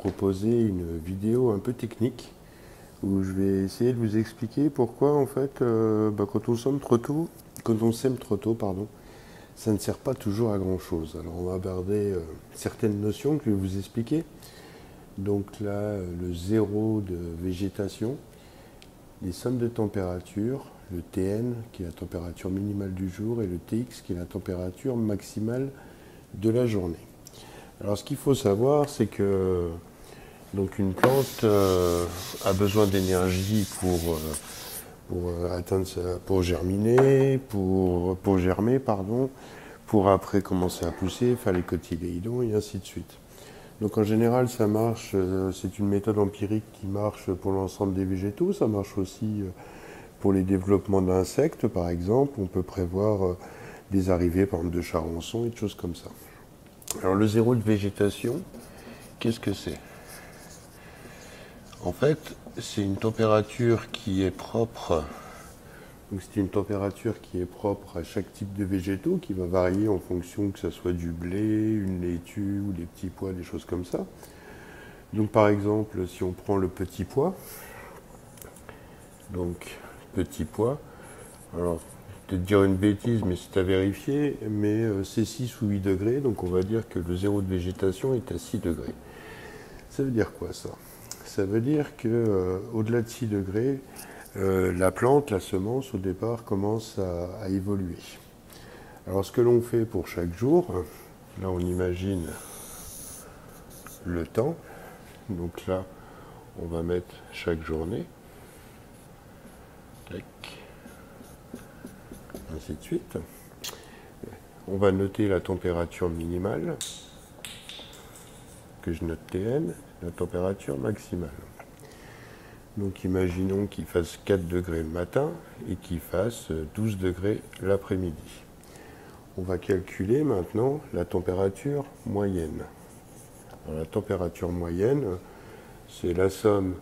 proposer une vidéo un peu technique où je vais essayer de vous expliquer pourquoi en fait quand on sème trop tôt, pardon, ça ne sert pas toujours à grand chose. Alors on va aborder certaines notions que je vais vous expliquer. Donc là, le zéro de végétation, les sommes de température, le Tn qui est la température minimale du jour et le Tx qui est la température maximale de la journée. Alors ce qu'il faut savoir, c'est que donc une plante a besoin d'énergie pour germiner, pour germer, pardon, pour après commencer à pousser, faire les cotylédons et ainsi de suite. Donc en général, ça marche, c'est une méthode empirique qui marche pour l'ensemble des végétaux, ça marche aussi pour les développements d'insectes, par exemple. On peut prévoir des arrivées, par exemple, de charançons et de choses comme ça. Alors le zéro de végétation, qu'est-ce que c'est? En fait, c'est une température qui est propre. Donc c'est une température qui est propre à chaque type de végétaux, qui va varier en fonction que ce soit du blé, une laitue ou des petits pois, des choses comme ça. Donc par exemple, si on prend le petit pois, donc petit pois, alors je vais te dire une bêtise, mais c'est à vérifier, mais c'est 6 ou 8 degrés, donc on va dire que le zéro de végétation est à 6 degrés. Ça veut dire quoi ça? Ça veut dire que au-delà de 6 degrés, la plante, la semence, au départ, commence à évoluer. Alors, ce que l'on fait pour chaque jour, là, on imagine le temps. Donc là, on va mettre chaque journée. Tac. Ainsi de suite. On va noter la température minimale, que je note Tn, la température maximale. Donc imaginons qu'il fasse 4 degrés le matin et qu'il fasse 12 degrés l'après-midi. On va calculer maintenant la température moyenne. Alors, la température moyenne, c'est la somme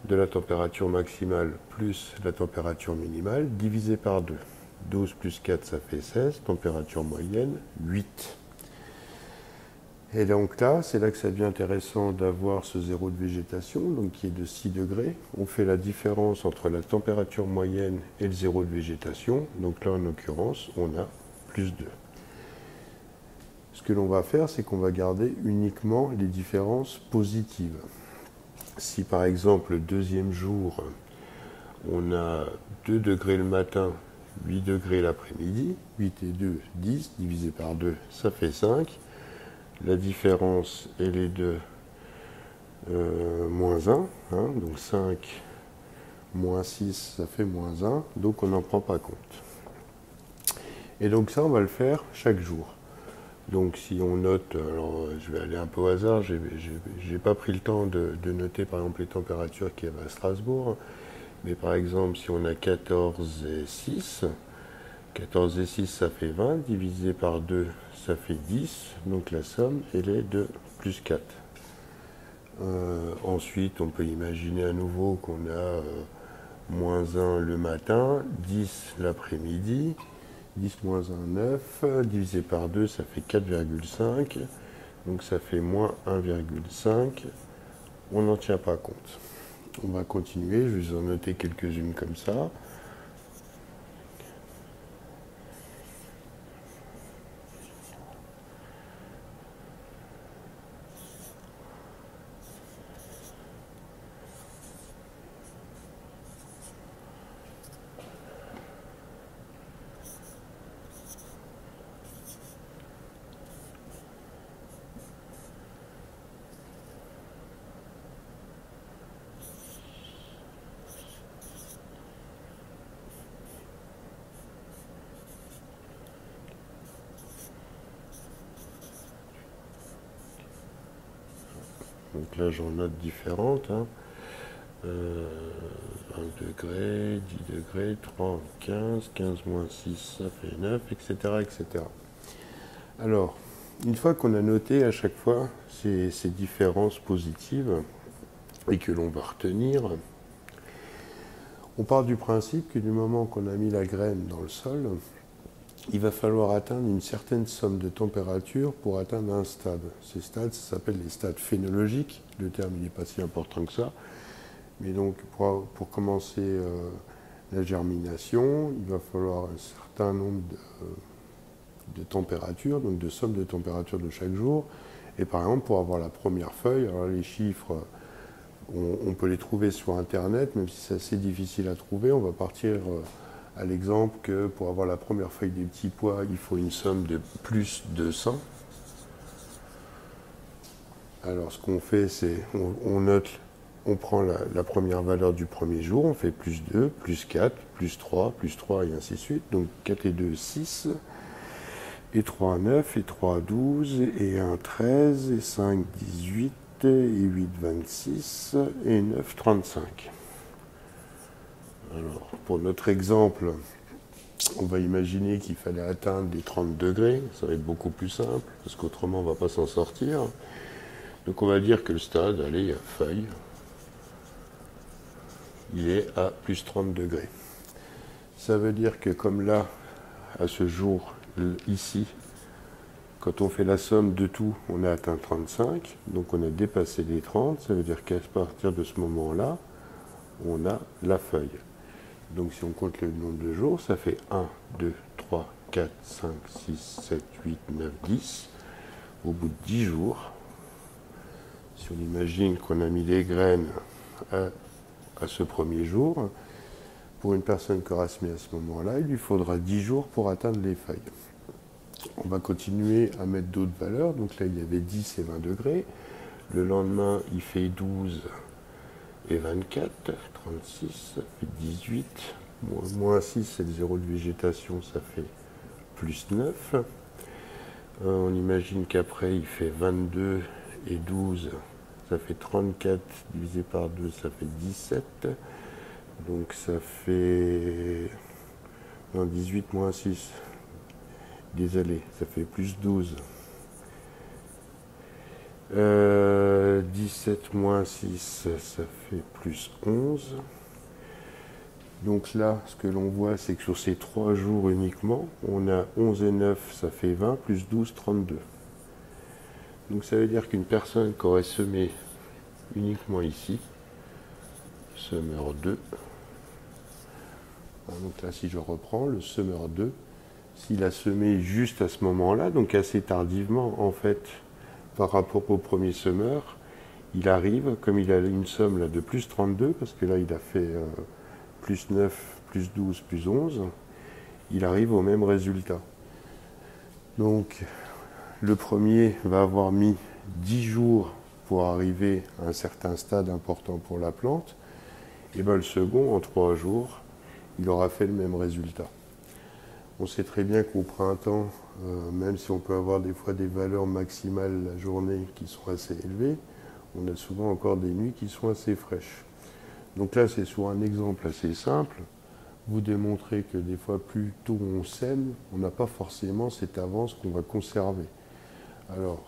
de la température maximale plus la température minimale divisé par 2. 12 plus 4, ça fait 16, température moyenne 8. Et donc là, c'est là que ça devient intéressant d'avoir ce zéro de végétation, donc qui est de 6 degrés. On fait la différence entre la température moyenne et le zéro de végétation. Donc là, en l'occurrence, on a plus 2. Ce que l'on va faire, c'est qu'on va garder uniquement les différences positives. Si par exemple, le deuxième jour, on a 2 degrés le matin, 8 degrés l'après-midi, 8 et 2, 10, divisé par 2, ça fait 5. La différence, elle est de moins 1, donc 5 moins 6, ça fait moins 1, donc on n'en prend pas compte. Et donc ça, on va le faire chaque jour. Donc si on note, alors je vais aller un peu au hasard, j'ai pas pris le temps de noter par exemple les températures qu'il y avait à Strasbourg, mais par exemple si on a 14 et 6, 14 et 6 ça fait 20, divisé par 2 ça fait 10, donc la somme elle est de plus 4. Ensuite on peut imaginer à nouveau qu'on a moins 1 le matin, 10 l'après-midi, 10 moins 1, 9, divisé par 2 ça fait 4,5, donc ça fait moins 1,5, on n'en tient pas compte. On va continuer, je vais vous en noter quelques-unes comme ça. Donc là, j'en note différentes. 1 degré, 10 degrés, 3, 15, 15 moins 6, ça fait 9, etc. etc. Alors, une fois qu'on a noté à chaque fois ces différences positives et que l'on va retenir, on part du principe que du moment qu'on a mis la graine dans le sol, il va falloir atteindre une certaine somme de température pour atteindre un stade. Ces stades, ça s'appelle les stades phénologiques. Le terme n'est pas si important que ça. Mais donc, pour commencer la germination, il va falloir un certain nombre de températures, donc de sommes de température de chaque jour. Et par exemple, pour avoir la première feuille, alors les chiffres, on peut les trouver sur Internet, même si c'est assez difficile à trouver. On va partir à l'exemple que pour avoir la première feuille des petits pois, il faut une somme de plus 200. Alors ce qu'on fait, c'est on note, on prend la première valeur du premier jour, on fait plus 2, plus 4, plus 3 et ainsi de suite. Donc 4 et 2, 6, et 3, 9, et 3, 12, et 1, 13, et 5, 18, et 8, 26, et 9, 35. Alors, pour notre exemple, on va imaginer qu'il fallait atteindre les 30 degrés. Ça va être beaucoup plus simple, parce qu'autrement, on ne va pas s'en sortir. Donc, on va dire que le stade, allez, feuille, il est à plus 30 degrés. Ça veut dire que comme là, à ce jour, ici, quand on fait la somme de tout, on a atteint 35, donc on a dépassé les 30, ça veut dire qu'à partir de ce moment-là, on a la feuille. Donc si on compte le nombre de jours, ça fait 1, 2, 3, 4, 5, 6, 7, 8, 9, 10. Au bout de 10 jours, si on imagine qu'on a mis les graines à ce premier jour, pour une personne qui aura semé à ce moment-là, il lui faudra 10 jours pour atteindre les feuilles. On va continuer à mettre d'autres valeurs. Donc là, il y avait 10 et 20 degrés. Le lendemain, il fait 12 et 24, 36, ça fait 18. Moins 6, c'est le zéro de végétation, ça fait plus 9. On imagine qu'après, il fait 22 et 12, ça fait 34, divisé par 2, ça fait 17. Donc ça fait... Non, 18 moins 6. Désolé, ça fait plus 12. 17 moins 6, ça fait plus 11. Donc là, ce que l'on voit, c'est que sur ces 3 jours uniquement, on a 11 et 9, ça fait 20, plus 12, 32. Donc ça veut dire qu'une personne qui aurait semé uniquement ici, semeur 2, donc là si je reprends, le semeur 2, s'il a semé juste à ce moment-là, donc assez tardivement en fait, par rapport au premier semeur, il arrive, comme il a une somme là de plus 32, parce que là il a fait plus 9, plus 12, plus 11, il arrive au même résultat. Donc le premier va avoir mis 10 jours pour arriver à un certain stade important pour la plante, et bien le second, en 3 jours, il aura fait le même résultat. On sait très bien qu'au printemps, même si on peut avoir des fois des valeurs maximales la journée qui sont assez élevées, on a souvent encore des nuits qui sont assez fraîches. Donc là, c'est sur un exemple assez simple. Vous démontrez que des fois, plus tôt on sème, on n'a pas forcément cette avance qu'on va conserver. Alors,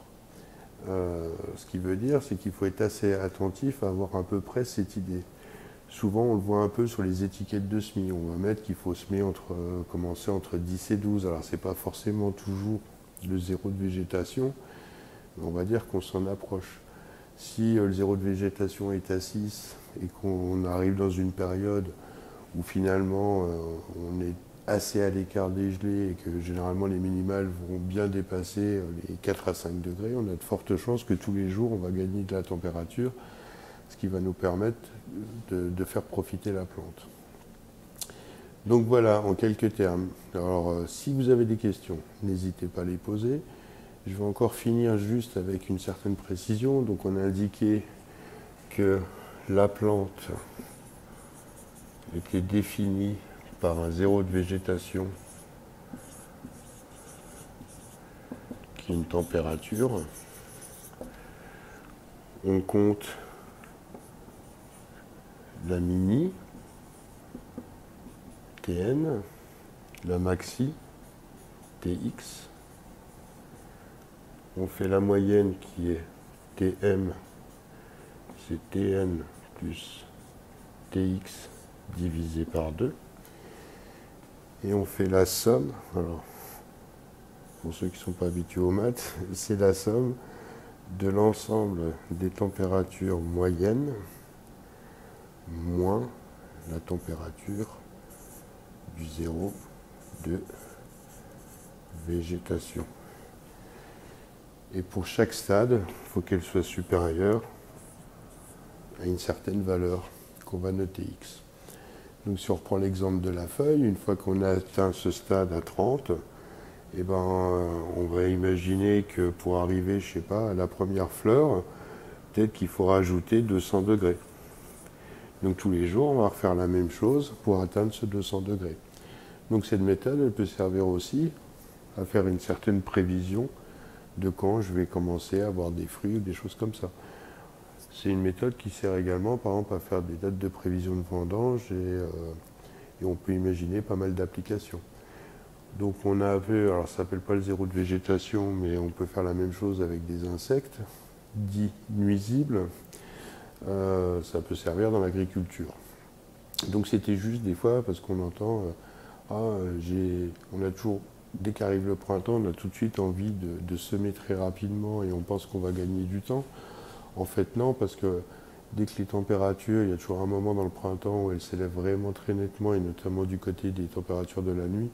ce qui veut dire, c'est qu'il faut être assez attentif à avoir à peu près cette idée. Souvent, on le voit un peu sur les étiquettes de semis. On va mettre qu'il faut semer commencer entre 10 et 12. Alors, ce n'est pas forcément toujours le zéro de végétation, mais on va dire qu'on s'en approche. Si le zéro de végétation est à 6 et qu'on arrive dans une période où finalement on est assez à l'écart des gelées et que généralement les minimales vont bien dépasser les 4 à 5 degrés, on a de fortes chances que tous les jours on va gagner de la température, ce qui va nous permettre de faire profiter la plante. Donc voilà, en quelques termes. Alors si vous avez des questions, n'hésitez pas à les poser. Je vais encore finir juste avec une certaine précision. Donc on a indiqué que la plante était définie par un zéro de végétation qui est une température. On compte la mini, Tn, la maxi, Tx. On fait la moyenne qui est Tm, c'est Tn plus Tx divisé par 2. Et on fait la somme. Alors, pour ceux qui ne sont pas habitués aux maths, c'est la somme de l'ensemble des températures moyennes moins la température du zéro de végétation. Et pour chaque stade, il faut qu'elle soit supérieure à une certaine valeur qu'on va noter x. Donc si on reprend l'exemple de la feuille, une fois qu'on a atteint ce stade à 30, eh ben, on va imaginer que pour arriver, je sais pas, à la première fleur, peut-être qu'il faut rajouter 200 degrés. Donc tous les jours, on va refaire la même chose pour atteindre ce 200 degrés. Donc cette méthode, elle peut servir aussi à faire une certaine prévision de quand je vais commencer à avoir des fruits ou des choses comme ça. C'est une méthode qui sert également, par exemple, à faire des dates de prévision de vendange et on peut imaginer pas mal d'applications. Donc on a vu, alors ça s'appelle pas le zéro de végétation, mais on peut faire la même chose avec des insectes dits nuisibles. Ça peut servir dans l'agriculture. Donc c'était juste des fois parce qu'on entend on a toujours, dès qu'arrive le printemps, on a tout de suite envie de semer très rapidement et on pense qu'on va gagner du temps. En fait non, parce que dès que les températures, il y a toujours un moment dans le printemps où elles s'élèvent vraiment très nettement et notamment du côté des températures de la nuit.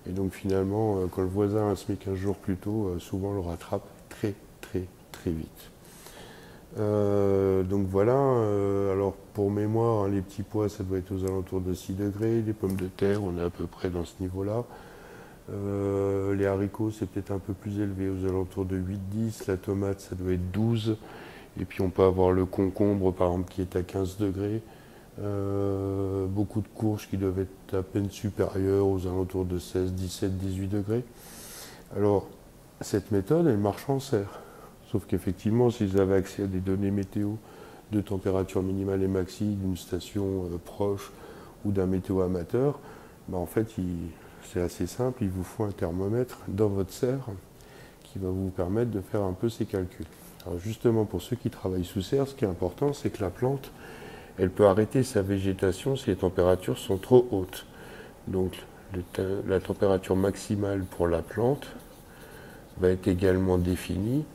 Et donc finalement, quand le voisin a semé 15 jours plus tôt, souvent on le rattrape très vite. Donc voilà, alors pour mémoire, les petits pois ça doit être aux alentours de 6 degrés, les pommes de terre on est à peu près dans ce niveau-là, les haricots c'est peut-être un peu plus élevé aux alentours de 8-10, la tomate ça doit être 12, et puis on peut avoir le concombre par exemple qui est à 15 degrés, beaucoup de courges qui doivent être à peine supérieures aux alentours de 16, 17, 18 degrés. Alors cette méthode elle marche en serre. Sauf qu'effectivement, s'ils avaient accès à des données météo de température minimale et maxi d'une station proche ou d'un météo amateur, en fait, c'est assez simple, il vous faut un thermomètre dans votre serre qui va vous permettre de faire un peu ces calculs. Alors justement, pour ceux qui travaillent sous serre, ce qui est important, c'est que la plante, elle peut arrêter sa végétation si les températures sont trop hautes. Donc, la température maximale pour la plante va être également définie.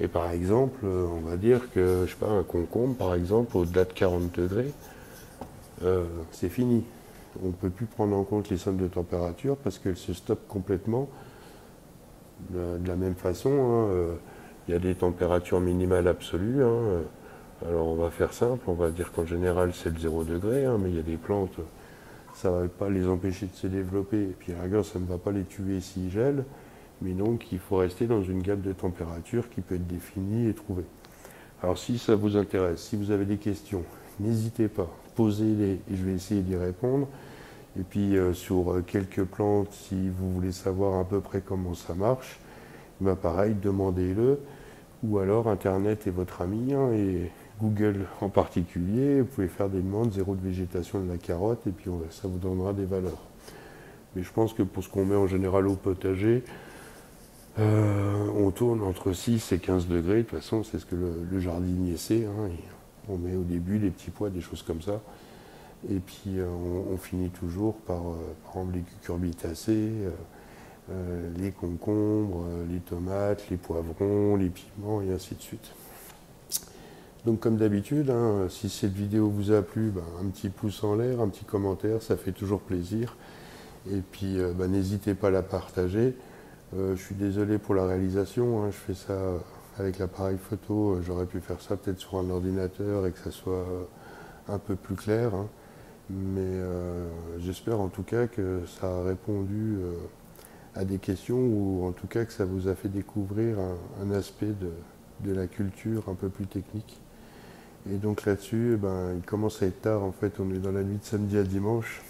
Et par exemple, on va dire que, je sais pas, un concombre, par exemple, au-delà de 40 degrés, c'est fini. On ne peut plus prendre en compte les sommes de température parce qu'elles se stoppent complètement. De la même façon, il y a des températures minimales absolues. Alors on va faire simple, on va dire qu'en général c'est le 0 degré, mais il y a des plantes, ça ne va pas les empêcher de se développer. Et puis à la rigueur, ça ne va pas les tuer s'ils gèlent. Mais donc il faut rester dans une gamme de température qui peut être définie et trouvée. Alors si ça vous intéresse, si vous avez des questions, n'hésitez pas, posez-les et je vais essayer d'y répondre. Et puis sur quelques plantes, si vous voulez savoir à peu près comment ça marche, pareil, demandez-le. Ou alors Internet est votre ami, et Google en particulier, vous pouvez faire des demandes, zéro de végétation de la carotte, et puis ça vous donnera des valeurs. Mais je pense que pour ce qu'on met en général au potager, on tourne entre 6 et 15 degrés, de toute façon c'est ce que le jardinier sait, on met au début les petits pois, des choses comme ça, et puis on finit toujours par exemple les cucurbitacées, les concombres, les tomates, les poivrons, les piments et ainsi de suite. Donc comme d'habitude, si cette vidéo vous a plu, un petit pouce en l'air, un petit commentaire, ça fait toujours plaisir, et puis n'hésitez pas à la partager. Je suis désolé pour la réalisation, je fais ça avec l'appareil photo, j'aurais pu faire ça peut-être sur un ordinateur et que ça soit un peu plus clair, mais j'espère en tout cas que ça a répondu à des questions ou en tout cas que ça vous a fait découvrir un aspect de la culture un peu plus technique. Et donc là-dessus, il commence à être tard, en fait on est dans la nuit de samedi à dimanche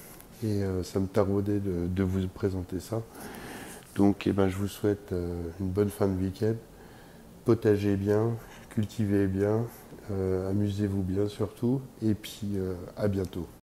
et ça me taraudait de vous présenter ça. Donc je vous souhaite une bonne fin de week-end, potagez bien, cultivez bien, amusez-vous bien surtout, et puis à bientôt.